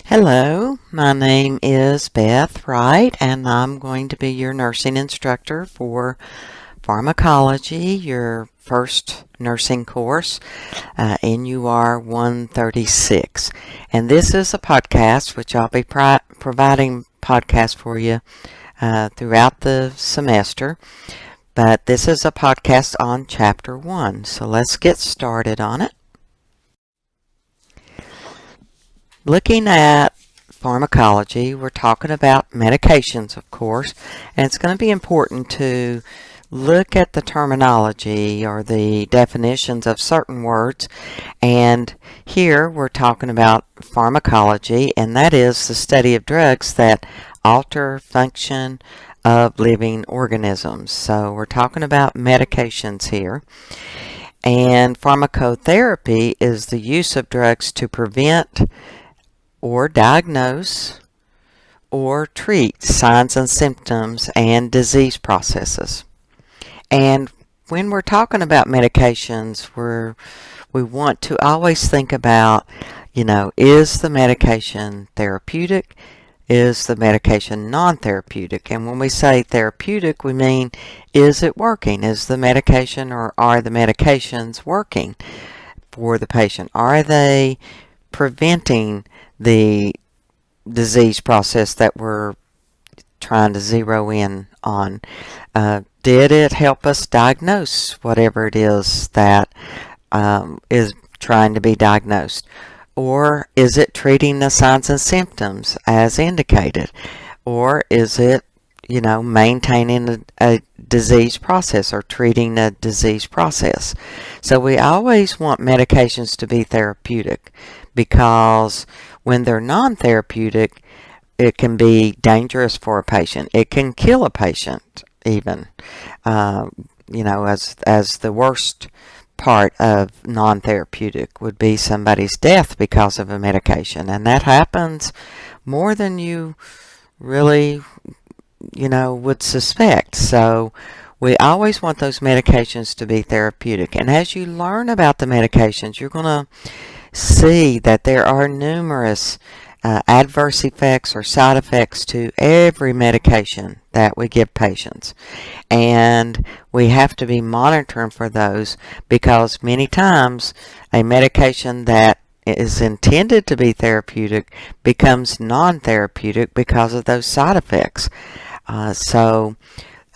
Hello, my name is Beth Wright, and I'm going to be your nursing instructor for pharmacology, your first nursing course, NUR 136. And this is a podcast which I'll be providing podcasts for you throughout the semester. But this is a podcast on Chapter 1, so let's get started on it. Looking at pharmacology, we're talking about medications, of course, and it's going to be important to look at the terminology or the definitions of certain words. And here we're talking about pharmacology, and that is the study of drugs that alter function of living organisms. So we're talking about medications here. And pharmacotherapy is the use of drugs to prevent or diagnose or treat signs and symptoms and disease processes. And when we're talking about medications, we want to always think about, is the medication therapeutic? Is the medication non-therapeutic? And when we say therapeutic, we mean, is it working? Is the medication or are the medications working for the patient? Are they preventing the disease process that we're trying to zero in on? Did it help us diagnose whatever it is that is trying to be diagnosed? Or is it treating the signs and symptoms as indicated? Or is it, maintaining a disease process or treating a disease process? So we always want medications to be therapeutic, because when they're non-therapeutic, it can be dangerous for a patient. It can kill a patient even, as the worst part of non-therapeutic would be somebody's death because of a medication. And that happens more than you really, would suspect. So we always want those medications to be therapeutic. And as you learn about the medications, you're going to see that there are numerous adverse effects or side effects to every medication that we give patients, and we have to be monitoring for those, because many times a medication that is intended to be therapeutic becomes non-therapeutic because of those side effects.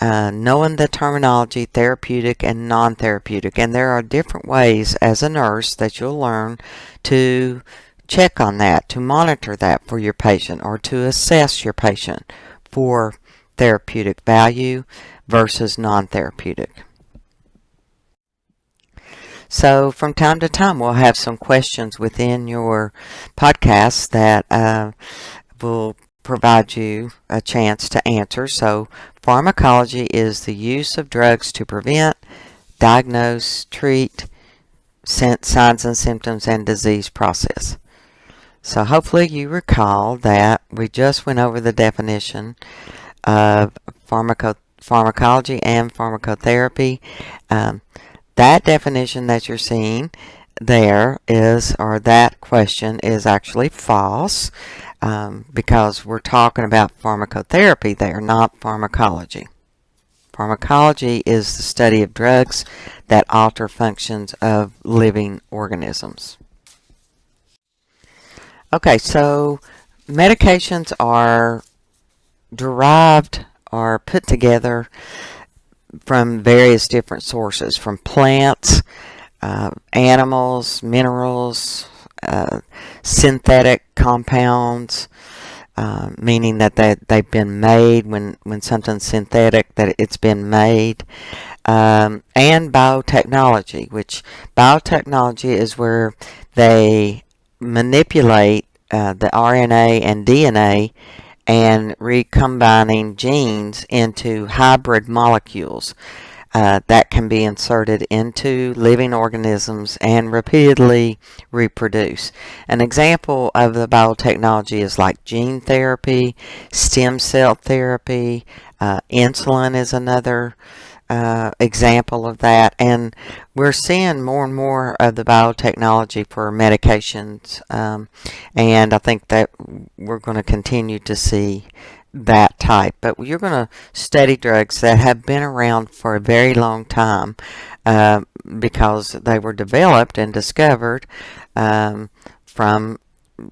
Knowing the terminology therapeutic and non-therapeutic, and there are different ways as a nurse that you'll learn to check on that, to monitor that for your patient, or to assess your patient for therapeutic value versus non-therapeutic. So from time to time we'll have some questions within your podcast that will provide you a chance to answer. So pharmacology is the use of drugs to prevent, diagnose, treat signs and symptoms and disease process. So hopefully you recall that we just went over the definition of pharmacology and pharmacotherapy. That definition that you're seeing there is, or that question is actually false, because we're talking about pharmacotherapy there, not pharmacology. Pharmacology is the study of drugs that alter functions of living organisms. Okay, so medications are derived or put together from various different sources, from plants, animals, minerals, synthetic compounds, meaning that they've been made when something's synthetic, that it's been made, and biotechnology, which biotechnology is where they manipulate the RNA and DNA and recombining genes into hybrid molecules that can be inserted into living organisms and repeatedly reproduce. An example of the biotechnology is like gene therapy, stem cell therapy, insulin is another example of that, and we're seeing more and more of the biotechnology for medications, and I think that we're going to continue to see that type. But you're going to study drugs that have been around for a very long time, because they were developed and discovered from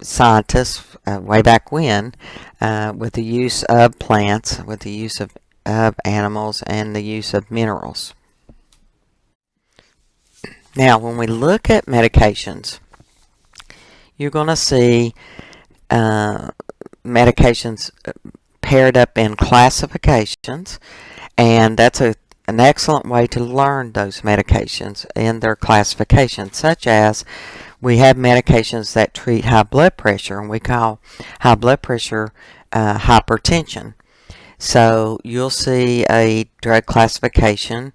scientists way back when, with the use of plants, with the use of animals, and the use of minerals. Now, when we look at medications, you're going to see medications paired up in classifications, and that's an excellent way to learn those medications in their classification, such as we have medications that treat high blood pressure, and we call high blood pressure hypertension. So you'll see a drug classification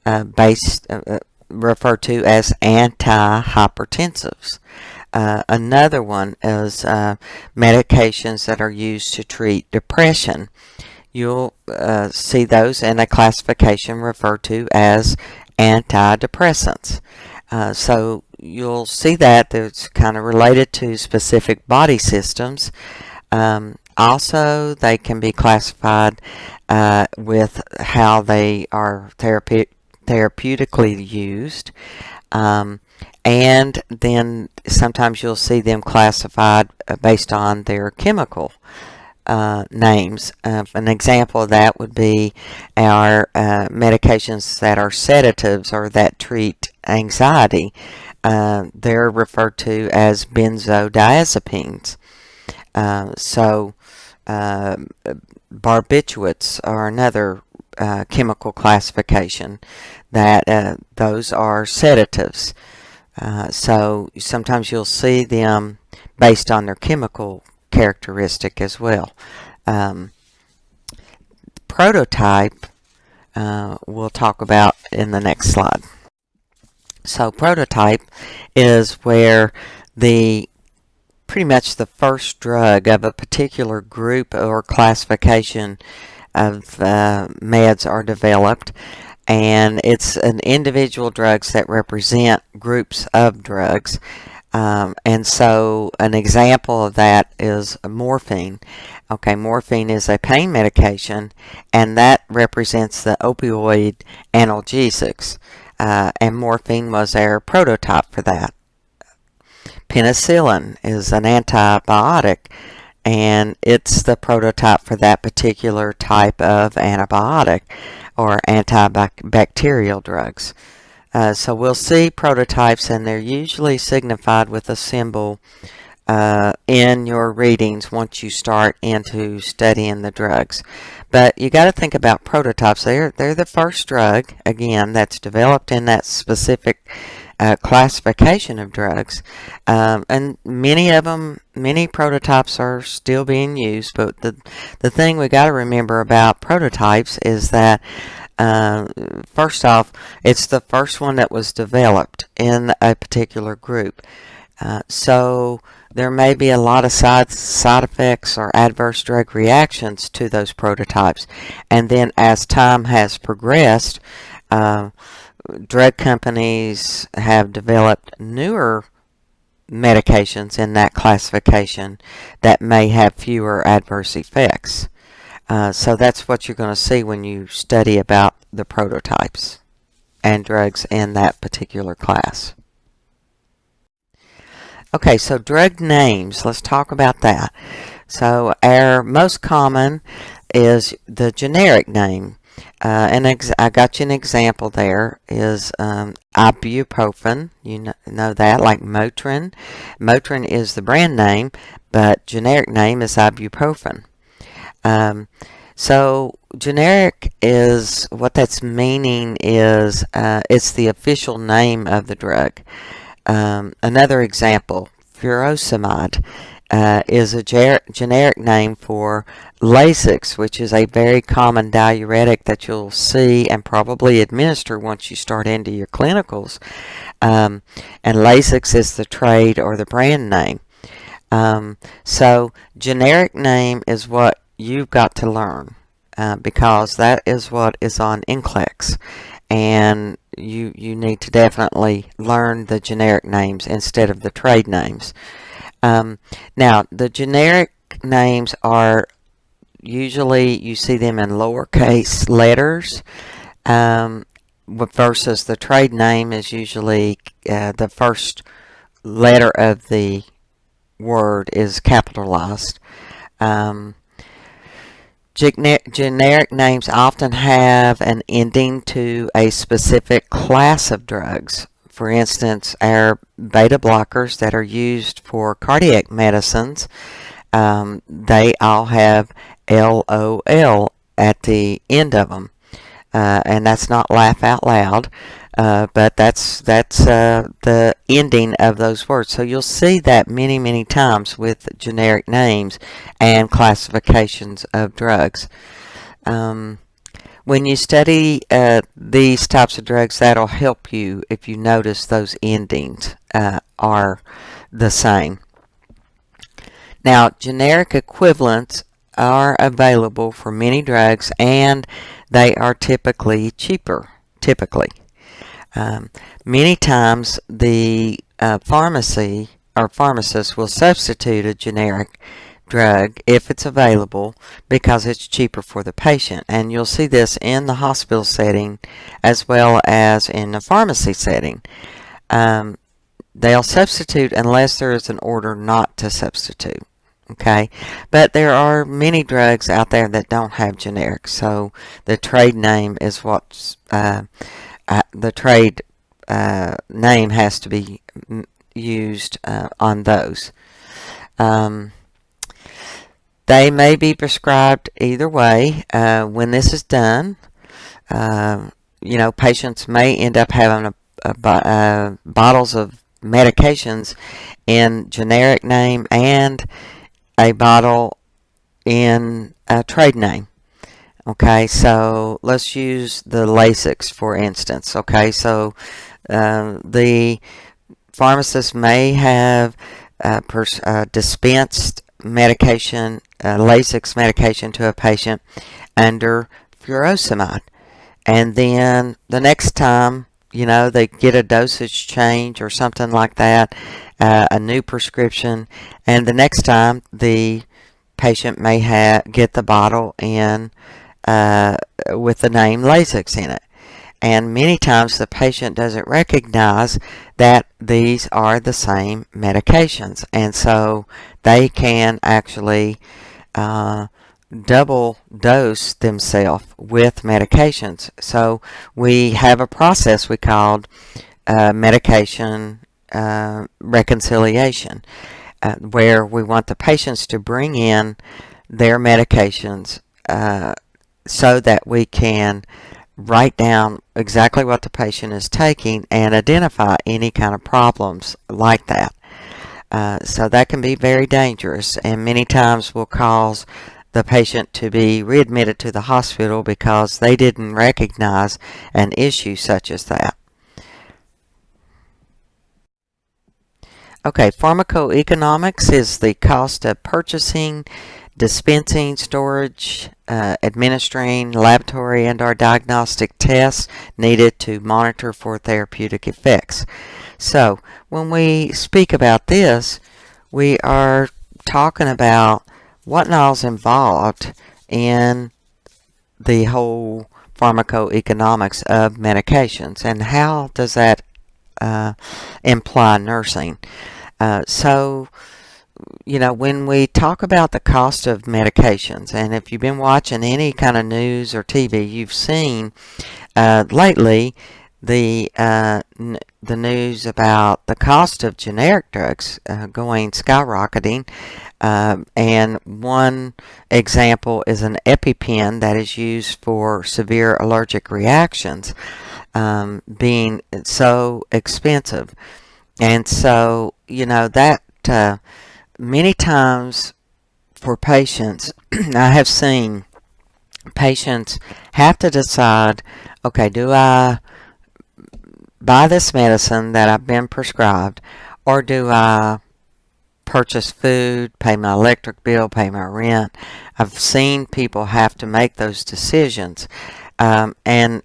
referred to as antihypertensives. Another one is medications that are used to treat depression. You'll see those in a classification referred to as antidepressants. So you'll see that it's kind of related to specific body systems. Also, they can be classified with how they are therapeutically used. And then sometimes you'll see them classified based on their chemical names. An example of that would be our medications that are sedatives or that treat anxiety. They're referred to as benzodiazepines. Barbiturates are another chemical classification that those are sedatives. So sometimes you'll see them based on their chemical characteristic as well. Prototype we'll talk about in the next slide. So prototype is where pretty much the first drug of a particular group or classification of meds are developed, and it's an individual drugs that represent groups of drugs. And so an example of that is morphine. Okay, morphine is a pain medication, and that represents the opioid analgesics. And morphine was our prototype for that. Penicillin is an antibiotic, and it's the prototype for that particular type of antibiotic or antibacterial drugs. So we'll see prototypes, and they're usually signified with a symbol in your readings once you start into studying the drugs. But you got to think about prototypes. They're the first drug, again, that's developed in that specific classification of drugs, and many prototypes are still being used. But the thing we got to remember about prototypes is that first off, it's the first one that was developed in a particular group. So there may be a lot of side effects or adverse drug reactions to those prototypes, and then as time has progressed, drug companies have developed newer medications in that classification that may have fewer adverse effects. So that's what you're going to see when you study about the prototypes and drugs in that particular class. Okay, so drug names, let's talk about that. So our most common is the generic name. And I got you an example there is ibuprofen. You know that, like Motrin. Motrin is the brand name, but generic name is ibuprofen. So generic is, what that's meaning is it's the official name of the drug. Another example, furosemide is a generic name for Lasix, which is a very common diuretic that you'll see and probably administer once you start into your clinicals. And Lasix is the trade or the brand name. So generic name is what you've got to learn. because that is what is on NCLEX, and you need to definitely learn the generic names instead of the trade names. Now, the generic names are usually, you see them in lowercase letters, versus the trade name is usually the first letter of the word is capitalized. Generic names often have an ending to a specific class of drugs. For instance, our beta blockers that are used for cardiac medicines, they all have LOL at the end of them. And that's not laugh out loud, but that's the ending of those words. So you'll see that many times with generic names and classifications of drugs. When you study these types of drugs, that'll help you if you notice those endings are the same. Now, generic equivalents are available for many drugs, and they are typically cheaper. Many times the pharmacy or pharmacist will substitute a generic drug if it's available because it's cheaper for the patient, and you'll see this in the hospital setting as well as in the pharmacy setting. They'll substitute unless there is an order not to substitute. Okay, but there are many drugs out there that don't have generics, so the trade name is what's the trade name has to be used on those. They may be prescribed either way. When this is done, patients may end up having bottles of medications in generic name and a bottle in a trade name. Okay, so let's use the Lasix for instance. Okay, so the pharmacist may have dispensed medication, Lasix medication to a patient under furosemide, and then the next time they get a dosage change or something like that, a new prescription, and the next time the patient may get the bottle in with the name Lasix in it. And many times the patient doesn't recognize that these are the same medications, and so they can actually double dose themselves with medications. So we have a process we called medication reconciliation, where we want the patients to bring in their medications so that we can write down exactly what the patient is taking and identify any kind of problems like that. So that can be very dangerous, and many times will cause the patient to be readmitted to the hospital because they didn't recognize an issue such as that. Okay, pharmacoeconomics is the cost of purchasing, dispensing, storage, administering laboratory and/or diagnostic tests needed to monitor for therapeutic effects. So when we speak about this, we are talking about what all is involved in the whole pharmacoeconomics of medications, and how does that imply nursing. So when we talk about the cost of medications, and if you've been watching any kind of news or TV, you've seen lately the news about the cost of generic drugs going skyrocketing. And one example is an EpiPen that is used for severe allergic reactions, being so expensive. And so, that many times for patients, I have seen patients have to decide, okay, do I buy this medicine that I've been prescribed, or do I purchase food, pay my electric bill, pay my rent. I've seen people have to make those decisions. And,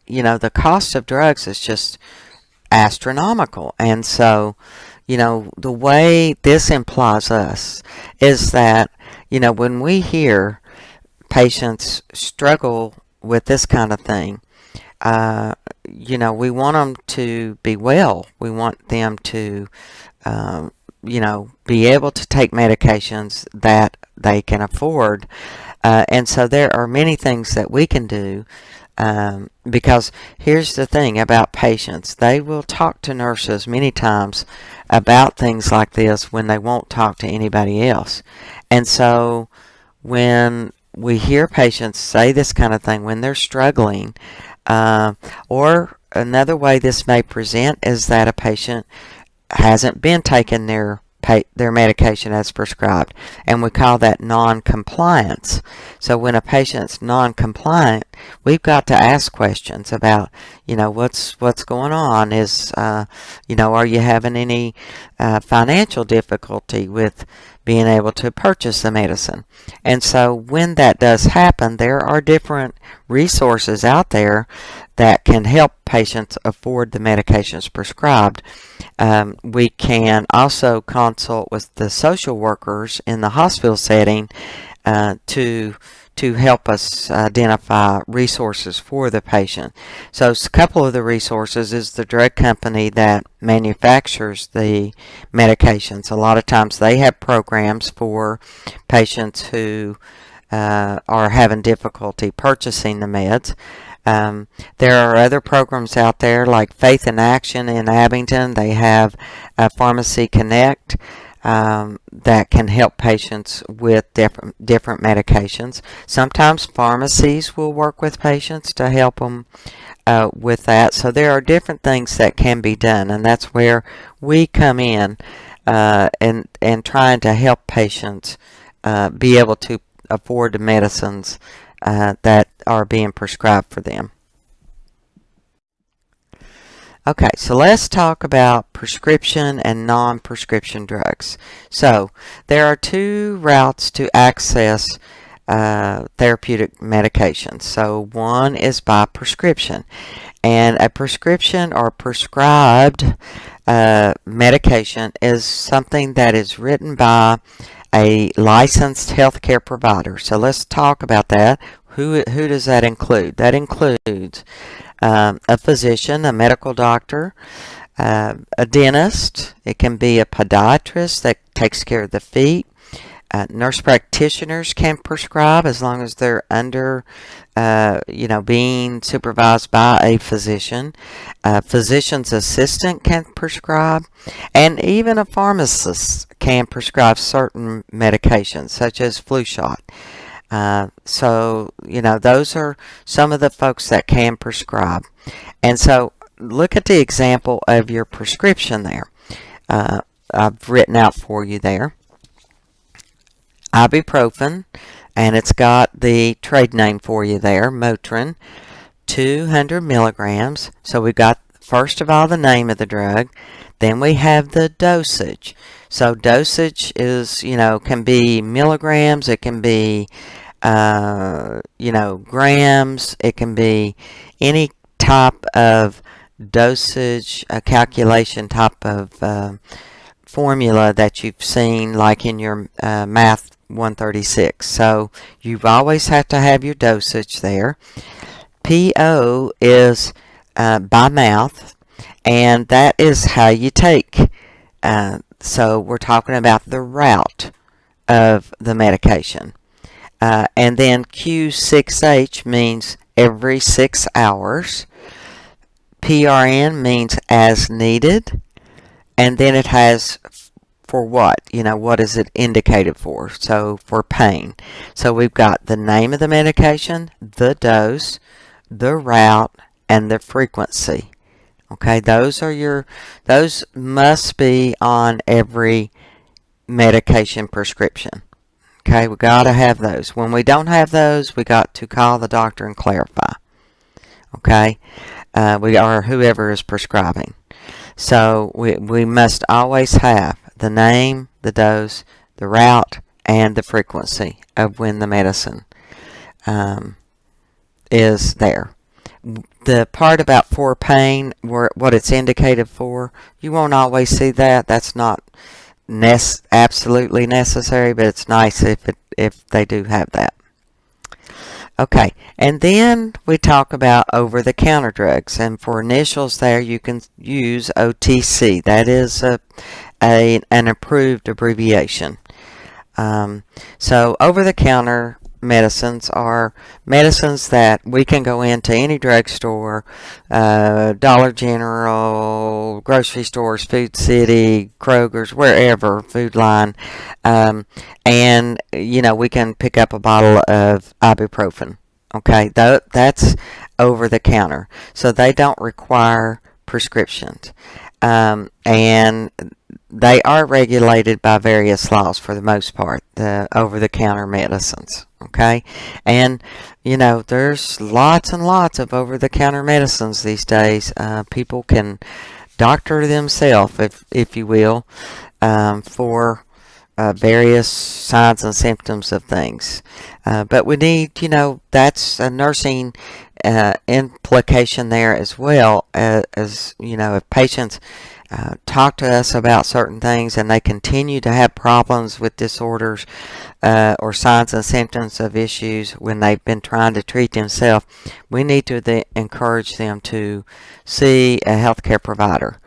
the cost of drugs is just astronomical. And so, the way this implies us is that, when we hear patients struggle with this kind of thing, we want them to be well. We want them to, be able to take medications that they can afford. And so there are many things that we can do. Because here's the thing about patients. They will talk to nurses many times about things like this when they won't talk to anybody else. And so when we hear patients say this kind of thing when they're struggling, or another way this may present is that a patient hasn't been taking their medication as prescribed, and we call that non-compliance. So when a patient's non-compliant, we've got to ask questions about, what's going on. Are you having any financial difficulty with being able to purchase the medicine? And so when that does happen, there are different resources out there that can help patients afford the medications prescribed. We can also consult with the social workers in the hospital setting to help us identify resources for the patient. So a couple of the resources is the drug company that manufactures the medications. A lot of times they have programs for patients who are having difficulty purchasing the meds. There are other programs out there like Faith in Action in Abington. They have Pharmacy Connect that can help patients with different medications. Sometimes pharmacies will work with patients to help them with that. So there are different things that can be done, and that's where we come in and trying to help patients be able to afford the medicines that are being prescribed for them. Okay, so let's talk about prescription and non-prescription drugs. So there are two routes to access therapeutic medications. So one is by prescription, and a prescription or prescribed medication is something that is written by a licensed healthcare provider. So let's talk about that. Who does that include? That includes a physician, a medical doctor, a dentist. It can be a podiatrist that takes care of the feet. Nurse practitioners can prescribe as long as they're under, being supervised by a physician. A physician's assistant can prescribe, and even a pharmacist can prescribe certain medications, such as flu shot. So, those are some of the folks that can prescribe. And so, look at the example of your prescription there. I've written out for you there. Ibuprofen, and it's got the trade name for you there, Motrin, 200 milligrams. So we've got, first of all, the name of the drug. Then we have the dosage. So dosage is, can be milligrams. It can be, grams. It can be any type of dosage, a calculation type of formula that you've seen, like in your math 136. So you always have to have your dosage there. PO is by mouth, and that is how you take. So we're talking about the route of the medication. And then Q6H means every 6 hours. PRN means as needed. And then it has for what? What is it indicated for? So for pain. So we've got the name of the medication, the dose, the route, and the frequency. Okay, those must be on every medication prescription. Okay, we got to have those. When we don't have those, we got to call the doctor and clarify. Okay, or whoever is prescribing. So we must always have the name, the dose, the route, and the frequency of when the medicine is there. The part about for pain, what it's indicated for, you won't always see that. That's not absolutely necessary, but it's nice if they do have that. Okay, and then we talk about over-the-counter drugs, and for initials there you can use OTC. That is an approved abbreviation. So over-the-counter medicines are medicines that we can go into any drugstore, Dollar General, grocery stores, Food City, Kroger's, wherever, Food Line, and we can pick up a bottle of ibuprofen. Okay, that's over the counter, so they don't require prescriptions, and they are regulated by various laws for the most part, the over-the-counter medicines, okay? And, there's lots and lots of over-the-counter medicines these days. People can doctor themselves, if you will, for various signs and symptoms of things. But we need, that's a nursing implication there as well, as if patients talk to us about certain things and they continue to have problems with disorders or signs and symptoms of issues when they've been trying to treat themselves, we need to encourage them to see a healthcare provider.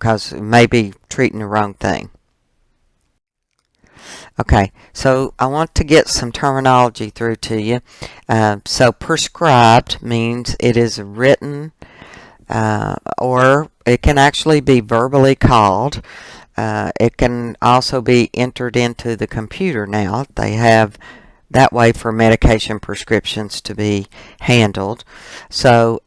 Because maybe treating the wrong thing. Okay, so I want to get some terminology through to you. So prescribed means it is written, or it can actually be verbally called. It can also be entered into the computer now. They have that way for medication prescriptions to be handled. So,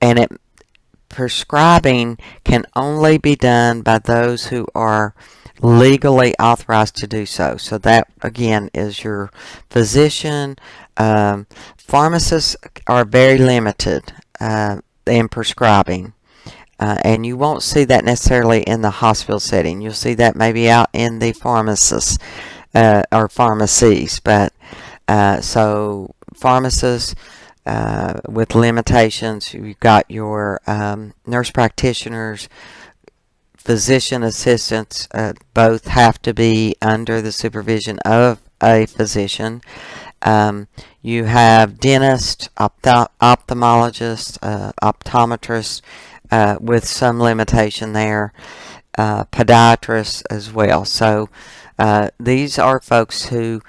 prescribing can only be done by those who are legally authorized to do so. So that, again, is your physician. Pharmacists are very limited in prescribing. And you won't see that necessarily in the hospital setting. You'll see that maybe out in the pharmacists or pharmacies. But so pharmacists with limitations, you've got your nurse practitioners, physician assistants, both have to be under the supervision of a physician. You have dentists, ophthalmologists, optometrists, with some limitation there, podiatrists as well. So these are folks who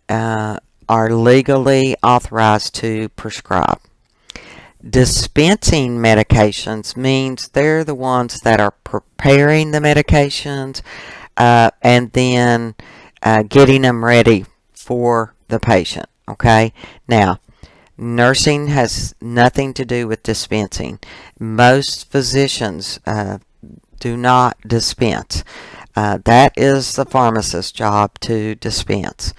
are legally authorized to prescribe. Dispensing medications means they're the ones that are preparing the medications and then getting them ready for the patient. Okay, now nursing has nothing to do with dispensing. Most physicians do not dispense. That is the pharmacist's job to dispense.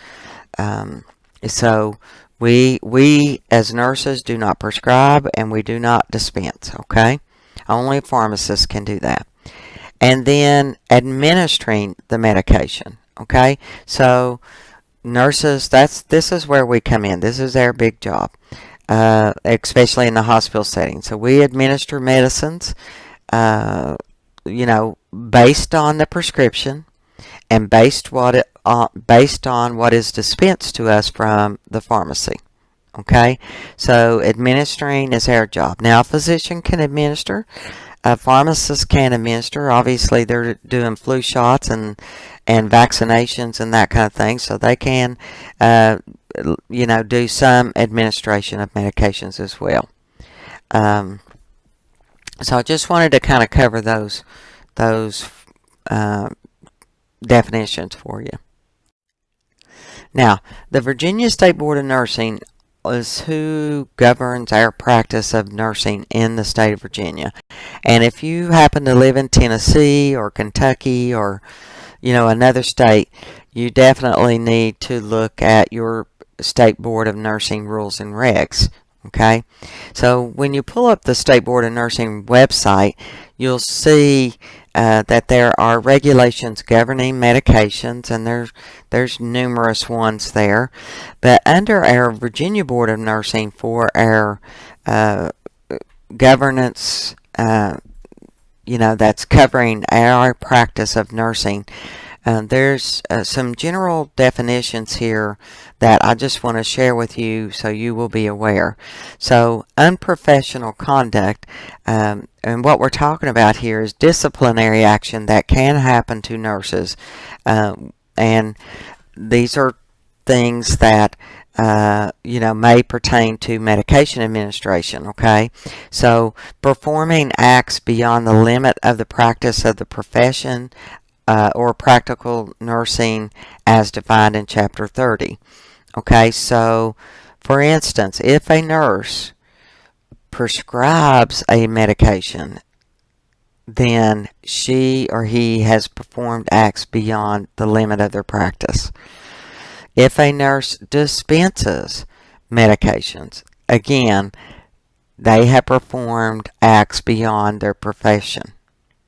So we as nurses do not prescribe and we do not dispense, okay? Only pharmacists can do that. And then administering the medication, okay? So nurses, this is where we come in. This is our big job, especially in the hospital setting. So we administer medicines, based on the prescription and based on what is dispensed to us from the pharmacy. Okay, so administering is our job. Now, a physician can administer, a pharmacist can administer. Obviously, they're doing flu shots and vaccinations and that kind of thing, so they can, do some administration of medications as well. So I just wanted to kind of cover those definitions for you. Now, the Virginia State Board of Nursing is who governs our practice of nursing in the state of Virginia. And if you happen to live in Tennessee or Kentucky or, another state, you definitely need to look at your State Board of Nursing rules and regs. Okay, so when you pull up the State Board of Nursing website, you'll see that there are regulations governing medications, and there's numerous ones there. But under our Virginia Board of Nursing, for our governance, that's covering our practice of nursing, there's some general definitions here that I just want to share with you so you will be aware. So, unprofessional conduct, and what we're talking about here is disciplinary action that can happen to nurses. And these are things that may pertain to medication administration, okay? So, performing acts beyond the limit of the practice of the profession or practical nursing as defined in Chapter 30. Okay, so for instance, if a nurse prescribes a medication, then she or he has performed acts beyond the limit of their practice. If a nurse dispenses medications, again, they have performed acts beyond their profession.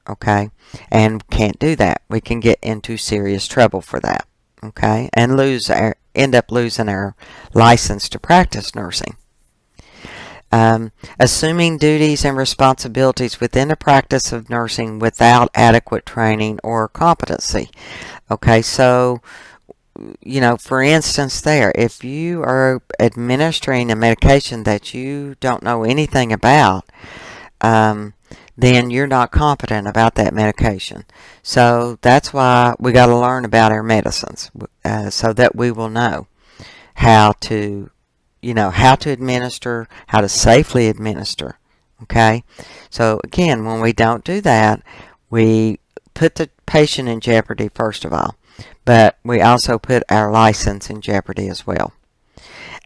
Okay, and can't do that. We can get into serious trouble for that. Okay, and end up losing our license to practice nursing. Assuming duties and responsibilities within the practice of nursing without adequate training or competency. Okay, so for instance there, if you are administering a medication that you don't know anything about, then you're not competent about that medication. So that's why we got to learn about our medicines, so that we will know how to administer, how to safely administer. Okay? So again, when we don't do that, we put the patient in jeopardy first of all, but we also put our license in jeopardy as well.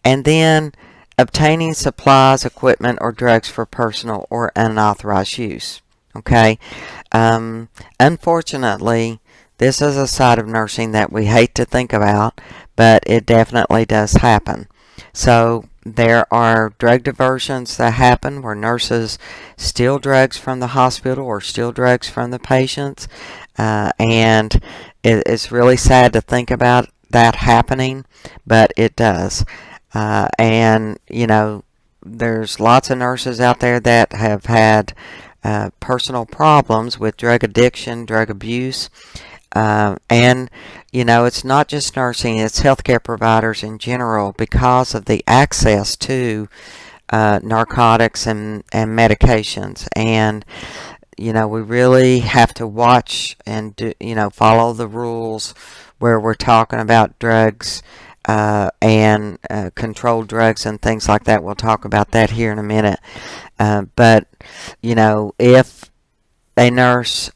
And then obtaining supplies, equipment, or drugs for personal or unauthorized use. Okay? Unfortunately, this is a side of nursing that we hate to think about, but it definitely does happen. So there are drug diversions that happen where nurses steal drugs from the hospital or steal drugs from the patients, and it's really sad to think about that happening, but it does. And there's lots of nurses out there that have had personal problems with drug addiction, drug abuse, and it's not just nursing, it's healthcare providers in general, because of the access to narcotics and medications. And we really have to watch and follow the rules where we're talking about drugs and controlled drugs and things like that. We'll talk about that here in a minute. But if a nurse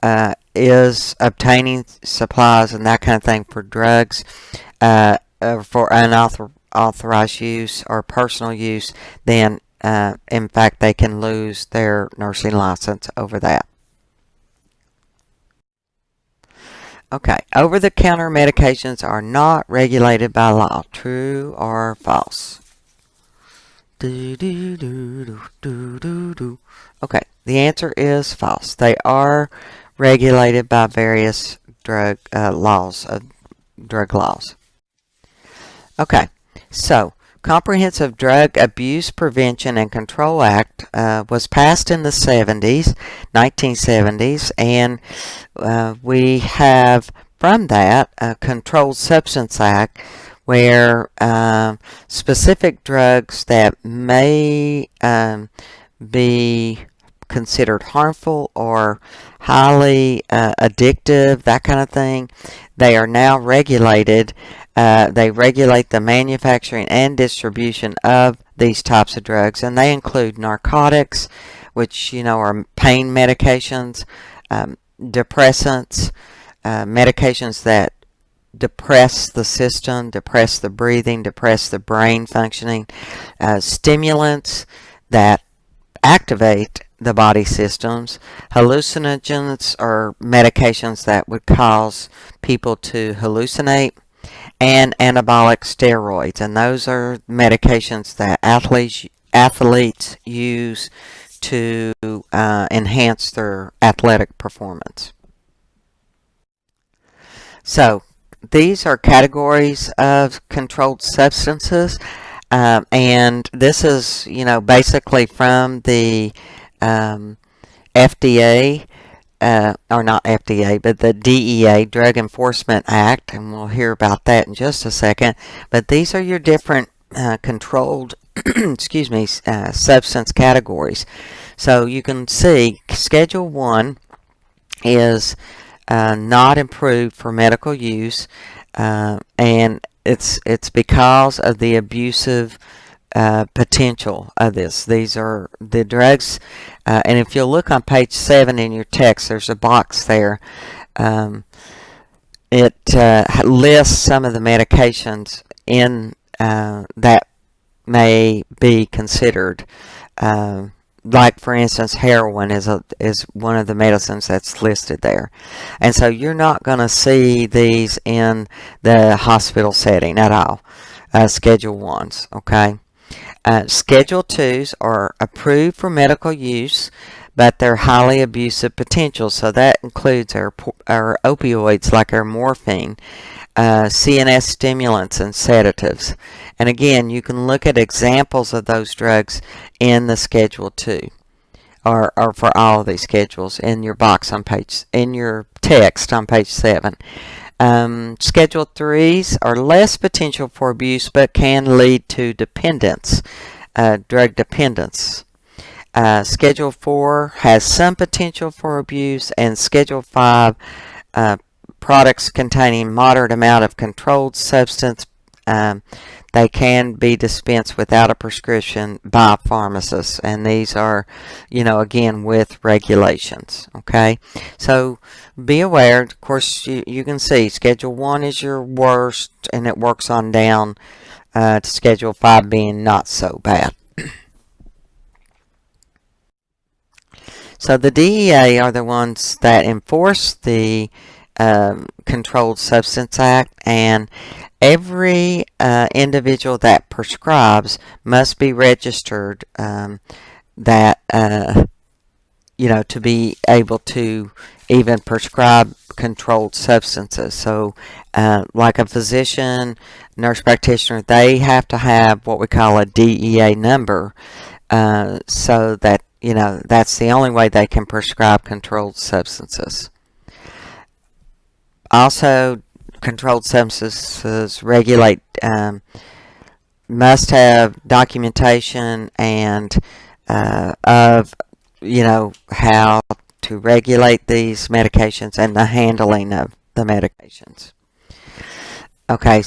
is obtaining supplies and that kind of thing for drugs, for unauthorized use or personal use, then in fact they can lose their nursing license over that. Okay, over-the-counter medications are not regulated by law. True or false? Okay, the answer is false. They are regulated by various drug laws. Okay, so Comprehensive Drug Abuse Prevention and Control Act was passed in the 1970s, and we have from that a Controlled Substance Act, where specific drugs that may be considered harmful or highly addictive, that kind of thing, they are now regulated. They regulate the manufacturing and distribution of these types of drugs, and they include narcotics, which are pain medications, depressants, medications that depress the system, depress the breathing, depress the brain functioning, stimulants that activate the body systems, hallucinogens or medications that would cause people to hallucinate, and anabolic steroids, and those are medications that athletes use to enhance their athletic performance. So these are categories of controlled substances, and this is, basically from the FDA, or not FDA, but the DEA, Drug Enforcement Act, and we'll hear about that in just a second. But these are your different controlled excuse me, substance categories. So you can see Schedule 1 is not approved for medical use, and it's because of the abusive potential of this. These are the drugs, and if you'll look on page 7 in your text, there's a box there. It lists some of the medications in that may be considered. Like, for instance, heroin is one of the medicines that's listed there. And so you're not going to see these in the hospital setting at all, Schedule 1s, okay? Schedule 2s are approved for medical use, but they're highly abusive potential. So that includes our opioids, like our morphine, CNS stimulants, and sedatives. And again, you can look at examples of those drugs in the Schedule 2, or for all of these schedules in your box on in your text on page 7. Schedule 3s are less potential for abuse, but can lead to dependence, drug dependence. Schedule 4 has some potential for abuse, and Schedule 5, products containing moderate amount of controlled substance, they can be dispensed without a prescription by pharmacists, and these are, again, with regulations, okay? So be aware. Of course, you can see Schedule 1 is your worst, and it works on down to Schedule 5 being not so bad. So the DEA are the ones that enforce the Controlled Substance Act, and every individual that prescribes must be registered, that to be able to even prescribe controlled substances. So like a physician, nurse practitioner, they have to have what we call a DEA number, so that that's the only way they can prescribe controlled substances. Also, controlled substances regulate must have documentation and of how to regulate these medications and the handling of the medications. Okay,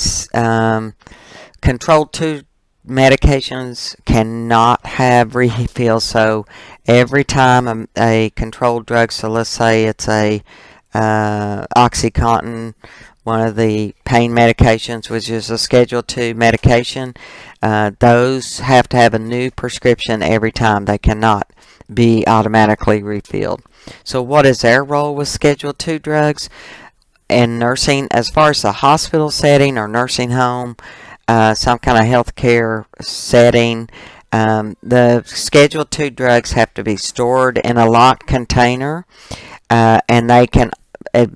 controlled 2 medications cannot have refills. So every time a controlled drug, so let's say it's a OxyContin, one of the pain medications, which is a Schedule 2 medication, those have to have a new prescription every time. They cannot be automatically refilled. So what is their role with Schedule 2 drugs? In nursing, as far as the hospital setting or nursing home, some kind of healthcare setting, the Schedule 2 drugs have to be stored in a locked container, and they can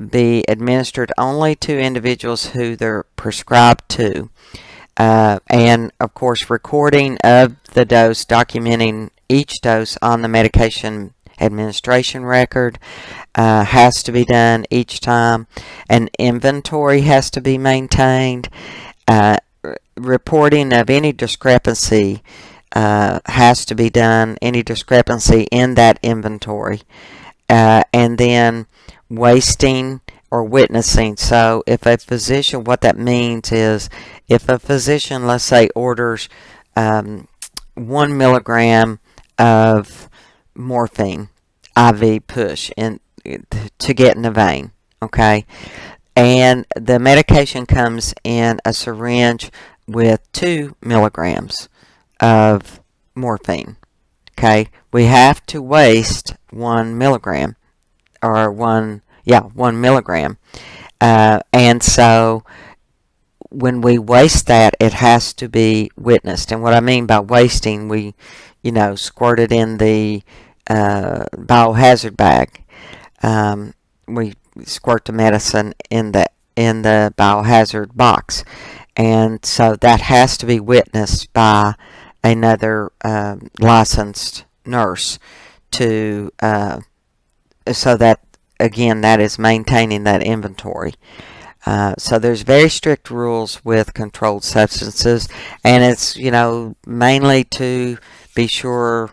be administered only to individuals who they're prescribed to. And of course, recording of the dose, documenting each dose on the medication administration record has to be done each time. An inventory has to be maintained. Reporting of any discrepancy has to be done, any discrepancy in that inventory. And then wasting or witnessing. So if a physician, what that means is, if a physician, let's say, orders 1 milligram of morphine IV push to get in the vein, okay, and the medication comes in a syringe with 2 milligrams of morphine, okay, we have to waste 1 milligram, or 1 milligram, and so when we waste that, it has to be witnessed. And what I mean by wasting, we, squirt it in the biohazard bag. We squirt the medicine in the biohazard box, and so that has to be witnessed by another licensed nurse to so that, again, that is maintaining that inventory. So there's very strict rules with controlled substances, and it's, mainly to be sure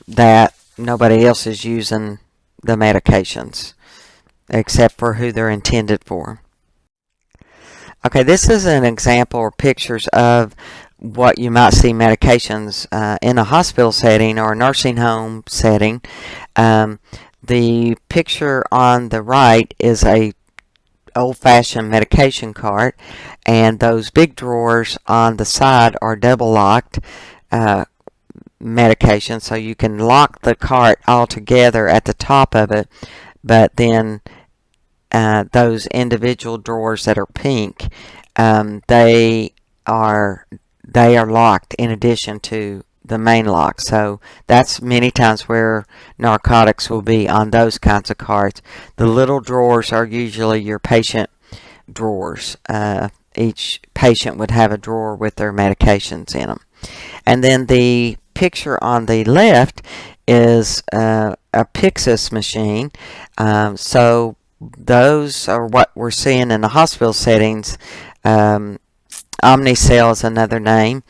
that nobody else is using the medications except for who they're intended for. Okay, this is an example or pictures of what you might see medications in a hospital setting or a nursing home setting. The picture on the right is a old-fashioned medication cart, and those big drawers on the side are double-locked medication, so you can lock the cart all together at the top of it, but then those individual drawers that are pink, they are locked in addition to the main lock. So that's many times where narcotics will be on those kinds of carts. The little drawers are usually your patient drawers. Each patient would have a drawer with their medications in them. And then the picture on the left is a Pyxis machine. So those are what we're seeing in the hospital settings. Omnicell is another name,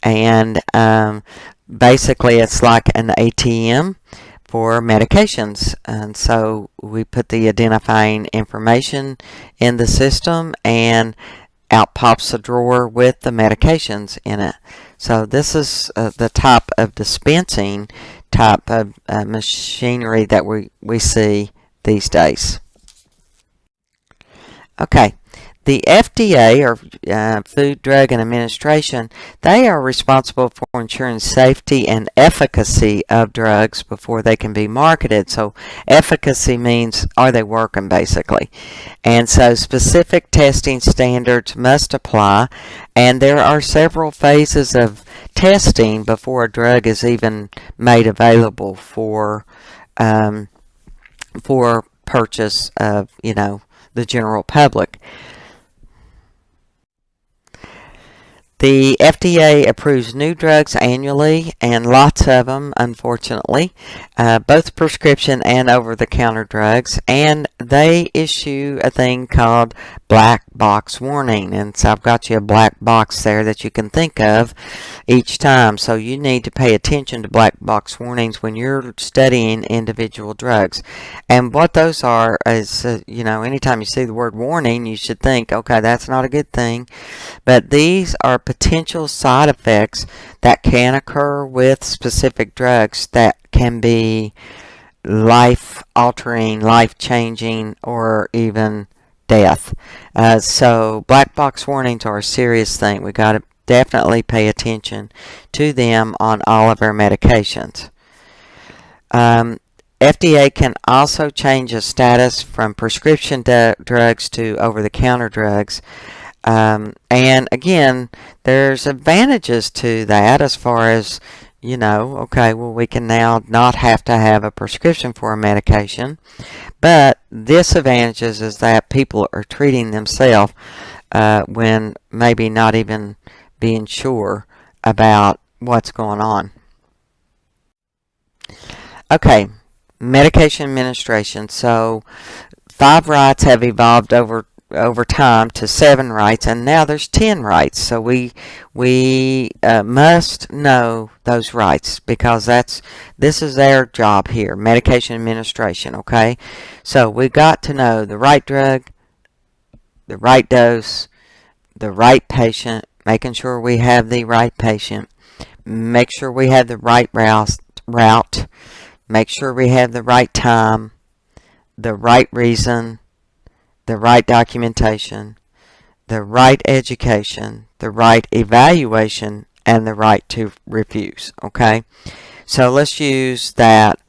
and basically it's like an ATM for medications, and so we put the identifying information in the system, and out pops a drawer with the medications in it. So this is the type of dispensing type of machinery that we see these days. Okay, the FDA, or Food, Drug, and Administration, they are responsible for ensuring safety and efficacy of drugs before they can be marketed. So efficacy means, are they working, basically? And so specific testing standards must apply, and there are several phases of testing before a drug is even made available for purchase of, the general public. The FDA approves new drugs annually, and lots of them, unfortunately, both prescription and over-the-counter drugs, and they issue a thing called black box warning. And so I've got you a black box there that you can think of each time. So you need to pay attention to black box warnings when you're studying individual drugs. And what those are is, anytime you see the word warning, you should think, okay, that's not a good thing. But these are potential side effects that can occur with specific drugs that can be life-altering, life-changing, or even death. So black box warnings are a serious thing. We got to definitely pay attention to them on all of our medications. FDA can also change a status from prescription drugs to over-the-counter drugs. And again, there's advantages to that as far as, okay, well, we can now not have to have a prescription for a medication. But disadvantages is that people are treating themselves when maybe not even being sure about what's going on. Okay, medication administration. So 5 rights have evolved over time to 7 rights, and now there's 10 rights. So we must know those rights, because this is their job here, medication administration. Okay, so we got to know the right drug, the right dose, the right patient, making sure we have the right patient, make sure we have the right route, make sure we have the right time, the right reason, the right documentation, the right education, the right evaluation, and the right to refuse. Okay, so let's use that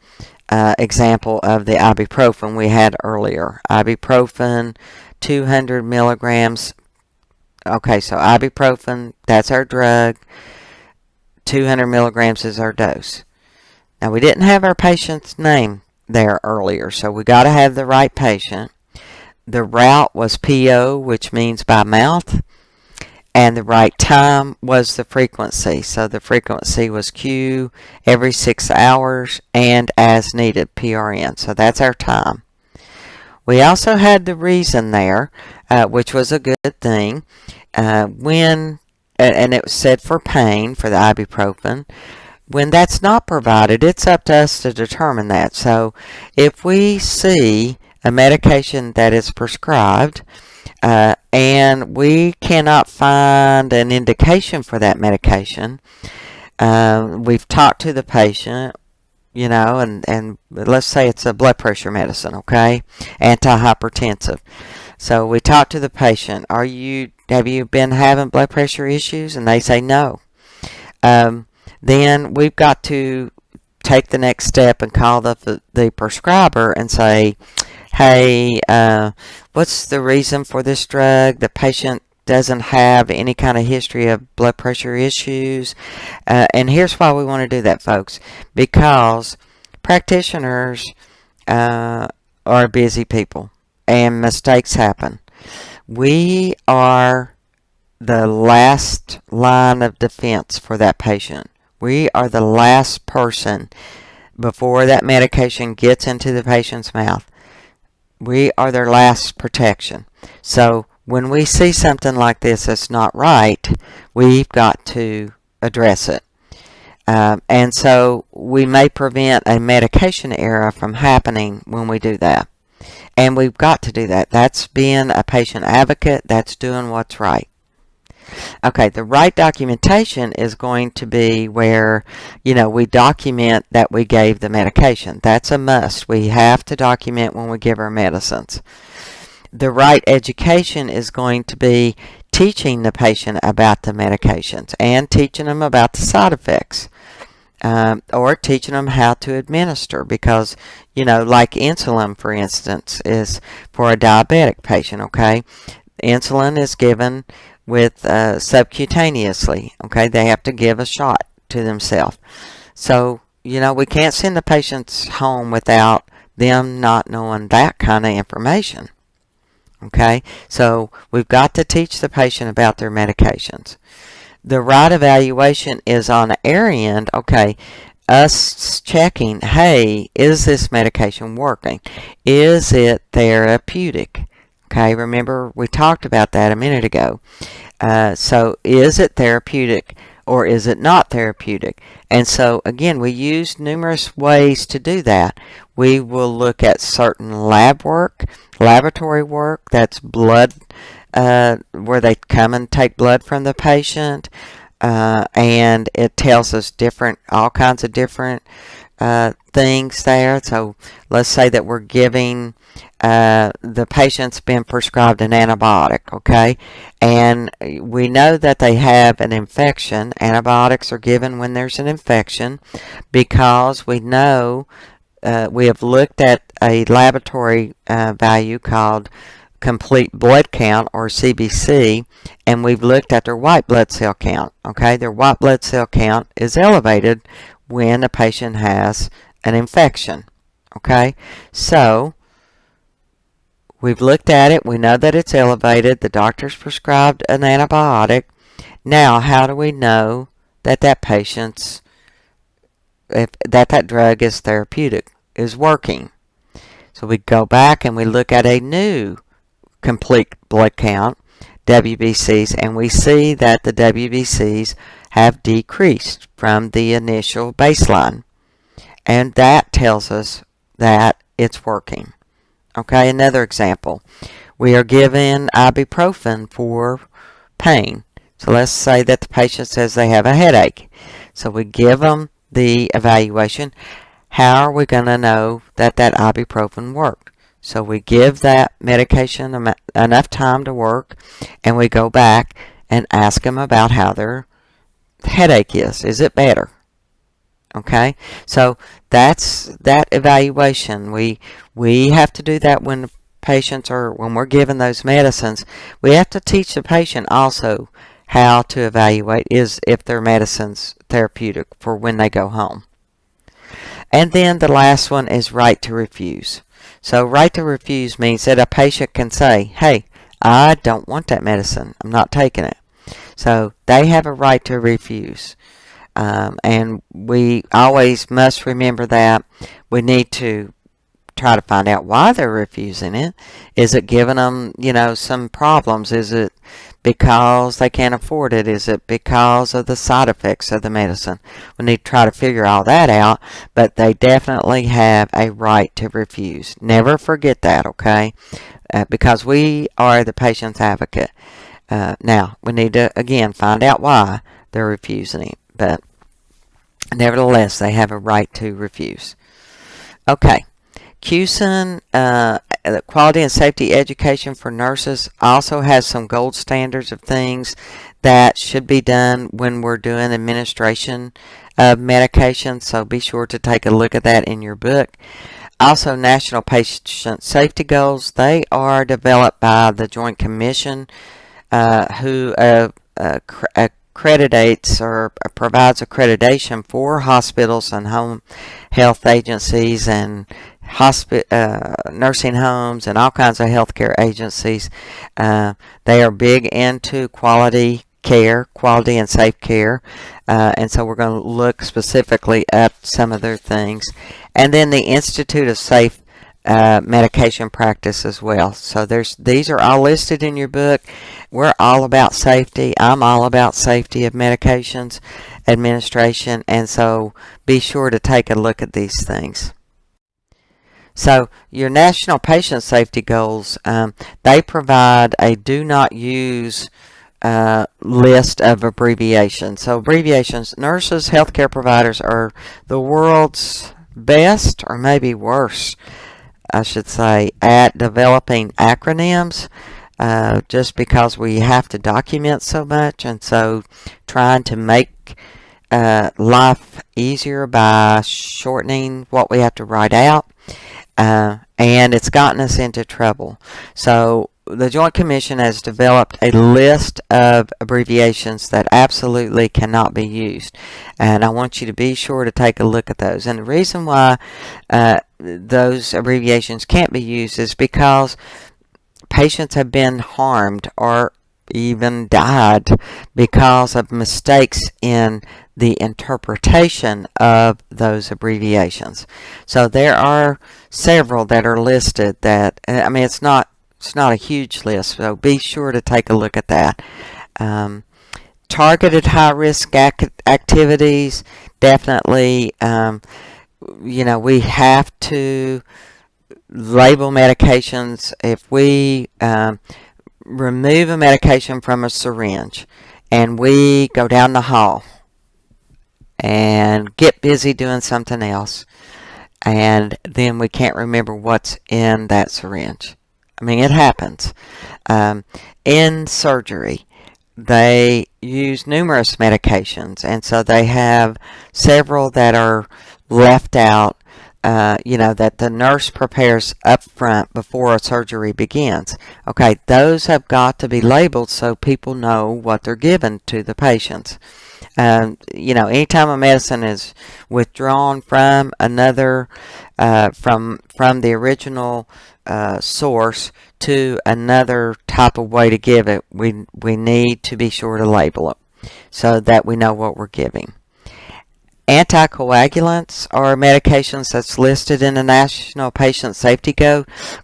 example of the ibuprofen we had earlier. Ibuprofen, 200 milligrams Okay, so ibuprofen, that's our drug. 200 milligrams is our dose. Now, we didn't have our patient's name there earlier, so we got to have the right patient. The route was PO, which means by mouth, and the right time was the frequency. So the frequency was Q every 6 hours and as needed, PRN. So that's our time. We also had the reason there, which was a good thing. And it was said for pain, for the ibuprofen. When that's not provided, it's up to us to determine that. So if we see a medication that is prescribed and we cannot find an indication for that medication, we've talked to the patient, you know, and let's say it's a blood pressure medicine, okay, antihypertensive. So we talk to the patient, have you been having blood pressure issues? And they say no. Then we've got to take the next step and call the prescriber and say, hey, what's the reason for this drug? The patient doesn't have any kind of history of blood pressure issues. And here's why we want to do that, folks. Because practitioners are busy people and mistakes happen. We are the last line of defense for that patient. We are the last person before that medication gets into the patient's mouth. We are their last protection. So when we see something like this that's not right, we've got to address it. And so we may prevent a medication error from happening when we do that. And we've got to do that. That's being a patient advocate. That's doing what's right. Okay, the right documentation is going to be where, you know, we document that we gave the medication. That's a must. We have to document when we give our medicines. The right education is going to be teaching the patient about the medications and teaching them about the side effects. Or teaching them how to administer, because, you know, like insulin, for instance, is for a diabetic patient, okay? Insulin is given with subcutaneously, okay? They have to give a shot to themselves. So, you know, we can't send the patients home without them not knowing that kind of information, okay? So we've got to teach the patient about their medications. The right evaluation is on our end, okay, us checking, hey, is this medication working? Is it therapeutic? Okay, remember we talked about that a minute ago. So is it therapeutic or is it not therapeutic? And so again, we use numerous ways to do that. We will look at certain laboratory work, that's blood, where they come and take blood from the patient, and it tells us all kinds of different things there. So let's say that we're giving the patient's been prescribed an antibiotic, okay, and we know that they have an infection. Antibiotics are given when there's an infection because we know we have looked at a laboratory value called complete blood count, or CBC, and we've looked at their white blood cell count. Okay, their white blood cell count is elevated when a patient has an infection. Okay, so we've looked at it, we know that it's elevated, the doctor's prescribed an antibiotic. Now, how do we know that that drug is therapeutic, is working? So we go back and we look at a new complete blood count, WBCs, and we see that the WBCs have decreased from the initial baseline, and that tells us that it's working. Okay, another example, we are given ibuprofen for pain. So let's say that the patient says they have a headache. So we give them the evaluation. How are we going to know that ibuprofen worked? So we give that medication enough time to work, and we go back and ask them about how their headache is. Is it better? Okay, so that's that evaluation. We have to do that when patients or when we're giving those medicines, we have to teach the patient also how to evaluate if their medicine's therapeutic for when they go home. And then the last one is right to refuse. So right to refuse means that a patient can say, hey, I don't want that medicine. I'm not taking it. So they have a right to refuse. And we always must remember that. We need to try to find out why they're refusing it. Is it giving them, some problems? Is it because they can't afford it? Is it because of the side effects of the medicine? We need to try to figure all that out, but they definitely have a right to refuse. Never forget that, okay? Because we are the patient's advocate. Now, we need to, again, find out why they're refusing it, but nevertheless, they have a right to refuse. Okay. QSIN, Quality and Safety Education for Nurses, also has some gold standards of things that should be done when we're doing administration of medication, so be sure to take a look at that in your book. Also, National Patient Safety Goals, they are developed by the Joint Commission who accreditates or provides accreditation for hospitals and home health agencies and nursing homes and all kinds of healthcare agencies. They are big into quality care, quality and safe care, and so we're going to look specifically at some of their things. And then the Institute of Safe medication practice as well. So these are all listed in your book. We're all about safety. I'm all about safety of medications administration, and so be sure to take a look at these things. So your National Patient Safety Goals, they provide a do not use list of abbreviations. So abbreviations, nurses, healthcare providers are the world's best, or maybe worse, I should say, at developing acronyms, just because we have to document so much, and so trying to make life easier by shortening what we have to write out, and it's gotten us into trouble. So the Joint Commission has developed a list of abbreviations that absolutely cannot be used, and I want you to be sure to take a look at those. And the reason why those abbreviations can't be used is because patients have been harmed or even died because of mistakes in the interpretation of those abbreviations. So there are several that are listed that, I mean, it's not a huge list, so be sure to take a look at that. Targeted high-risk activities, definitely, we have to label medications. If we remove a medication from a syringe and we go down the hall and get busy doing something else, and then we can't remember what's in that syringe. I mean, it happens. In surgery, they use numerous medications, and so they have several that are left out, that the nurse prepares up front before a surgery begins. Okay, those have got to be labeled so people know what they're giving to the patients. Anytime a medicine is withdrawn from another, from the original source to another type of way to give it, we need to be sure to label it so that we know what we're giving. Anticoagulants are medications that's listed in the National Patient Safety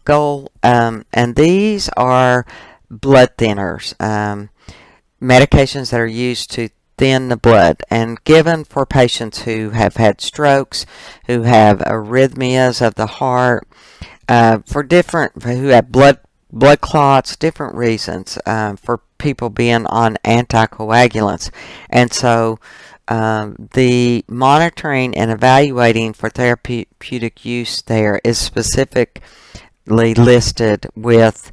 Goal, and these are blood thinners, medications that are used to thin the blood and given for patients who have had strokes, who have arrhythmias of the heart, who have blood clots, different reasons for people being on anticoagulants. And so the monitoring and evaluating for therapeutic use there is specifically listed with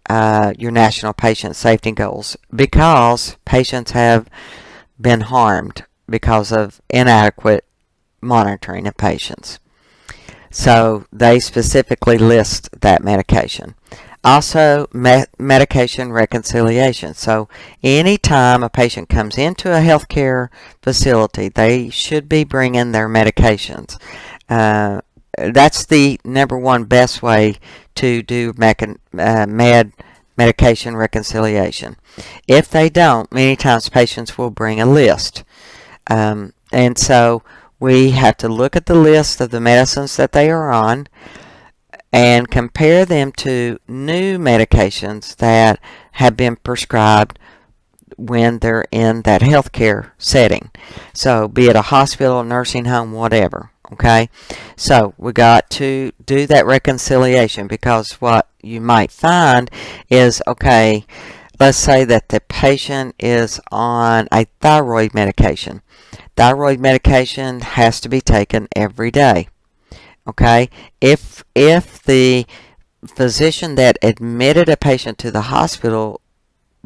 your National Patient Safety Goals, because patients have been harmed because of inadequate monitoring of patients. So they specifically list that medication. Also, medication reconciliation. So anytime a patient comes into a healthcare facility, they should be bringing their medications. That's the number one best way to do medication reconciliation. If they don't, many times patients will bring a list. And so we have to look at the list of the medicines that they are on and compare them to new medications that have been prescribed when they're in that healthcare setting. So be it a hospital, nursing home, whatever. Okay, so we got to do that reconciliation, because what you might find is, okay, let's say that the patient is on a thyroid medication. Thyroid medication has to be taken every day. Okay, if the physician that admitted a patient to the hospital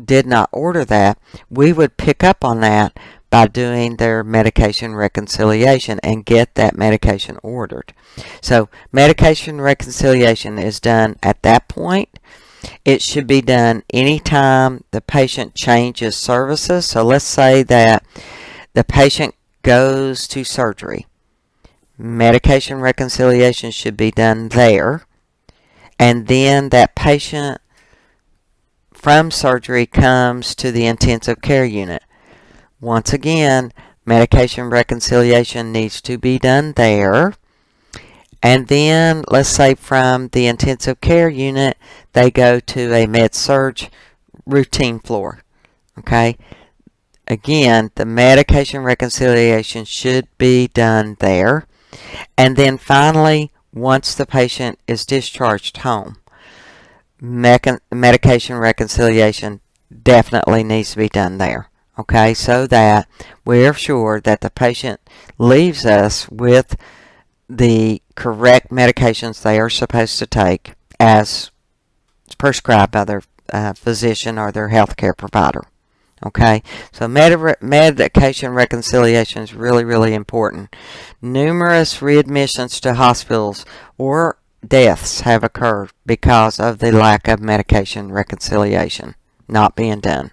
did not order that, we would pick up on that by doing their medication reconciliation and get that medication ordered. So medication reconciliation is done at that point. It should be done anytime the patient changes services. So let's say that the patient goes to surgery. Medication reconciliation should be done there. And then that patient from surgery comes to the intensive care unit. Once again, medication reconciliation needs to be done there. And then, let's say from the intensive care unit, they go to a med-surg routine floor. Okay? Again, the medication reconciliation should be done there. And then finally, once the patient is discharged home, medication reconciliation definitely needs to be done there. Okay, so that we're sure that the patient leaves us with the correct medications they are supposed to take as prescribed by their physician or their healthcare provider. Okay, so medication reconciliation is really, really important. Numerous readmissions to hospitals or deaths have occurred because of the lack of medication reconciliation not being done.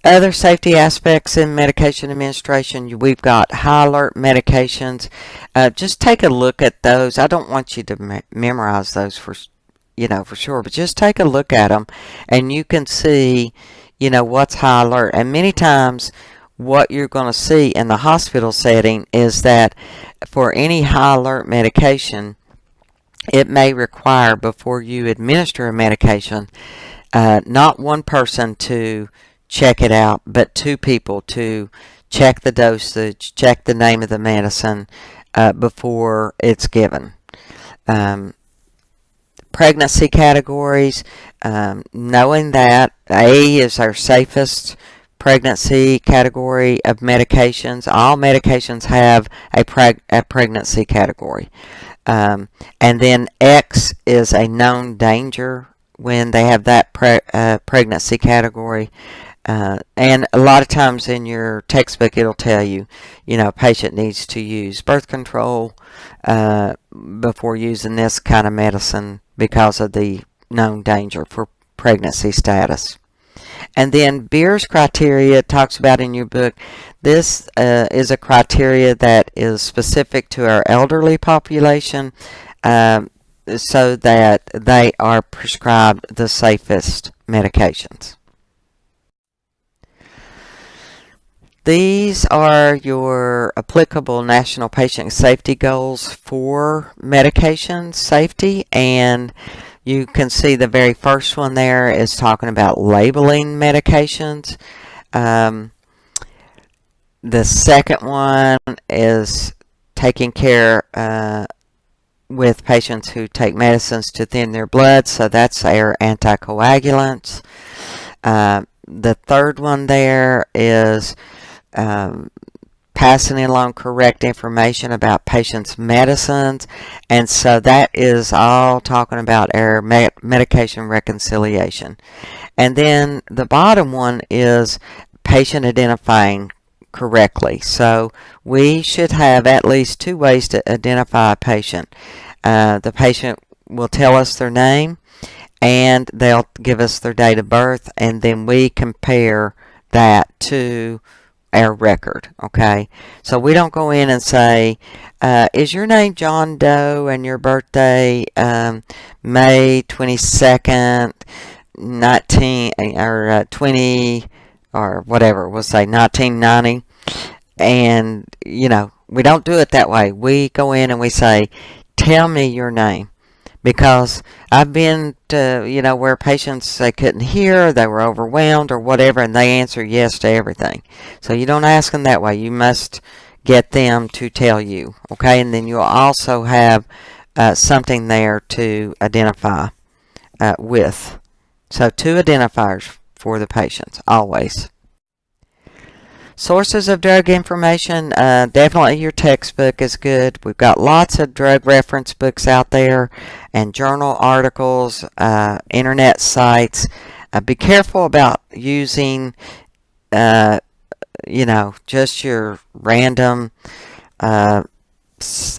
Other safety aspects in medication administration, we've got high alert medications. Just take a look at those. I don't want you to memorize those for sure, but just take a look at them and you can see, what's high alert. And many times what you're going to see in the hospital setting is that for any high alert medication, it may require, before you administer a medication, not one person to check it out, but two people to check the dosage, check the name of the medicine before it's given. Pregnancy categories, knowing that A is our safest pregnancy category of medications. All medications have a pregnancy category. And then X is a known danger when they have that pregnancy category. And a lot of times in your textbook it'll tell you, a patient needs to use birth control before using this kind of medicine because of the known danger for pregnancy status. And then Beer's criteria talks about in your book. This is a criteria that is specific to our elderly population so that they are prescribed the safest medications. These are your applicable national patient safety goals for medication safety, and you can see the very first one there is talking about labeling medications. The second one is taking care with patients who take medicines to thin their blood, so that's our anticoagulants. The third one there is passing along correct information about patients' medicines, and so that is all talking about our medication reconciliation. And then the bottom one is patient identifying correctly. So we should have at least two ways to identify a patient. The patient will tell us their name, and they'll give us their date of birth, and then we compare that to our record. Okay, so we don't go in and say, is your name John Doe and your birthday May 22nd 19 or 20 or whatever, we'll say 1990. And we don't do it that way. We go in and we say, tell me your name. Because I've been to, where patients, they couldn't hear, they were overwhelmed or whatever, and they answer yes to everything. So you don't ask them that way. You must get them to tell you, okay? And then you'll also have something there to identify with. So two identifiers for the patients, always. Sources of drug information, definitely your textbook is good. We've got lots of drug reference books out there and journal articles, internet sites. Be careful about using, just your random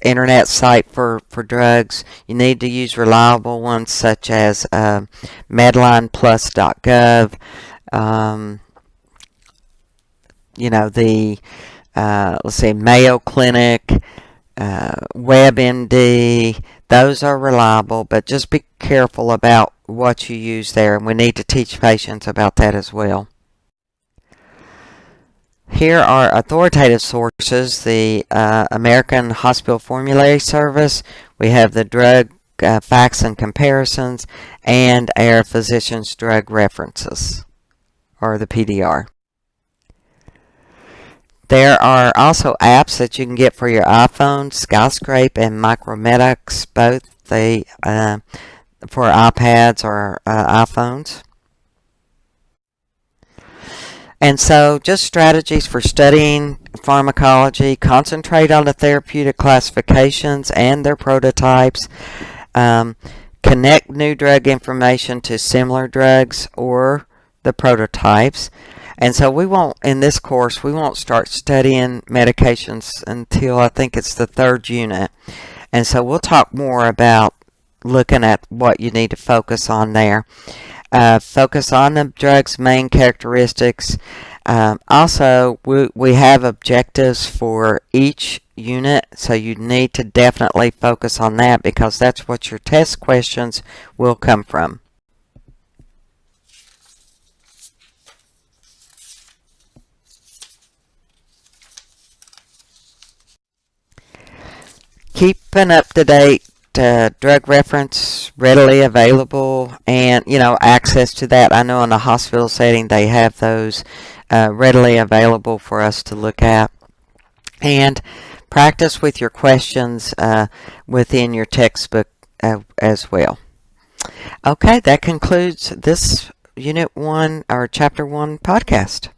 internet site for drugs. You need to use reliable ones such as medlineplus.gov. Let's say Mayo Clinic, WebMD, those are reliable, but just be careful about what you use there, and we need to teach patients about that as well. Here are authoritative sources: the American Hospital Formulary Service, we have the Drug Facts and Comparisons, and our Physician's Drug References, or the PDR. There are also apps that you can get for your iPhone, Skyscrape and Micromedics, both for iPads or iPhones. And so just strategies for studying pharmacology: concentrate on the therapeutic classifications and their prototypes, connect new drug information to similar drugs or the prototypes. And so in this course, we won't start studying medications until I think it's the third unit. And so we'll talk more about looking at what you need to focus on there. Focus on the drug's main characteristics. Also, we have objectives for each unit, so you need to definitely focus on that because that's what your test questions will come from. Keep an up-to-date drug reference readily available, and access to that. I know in a hospital setting they have those readily available for us to look at. And practice with your questions within your textbook as well. Okay, that concludes this Unit 1 or Chapter 1 podcast.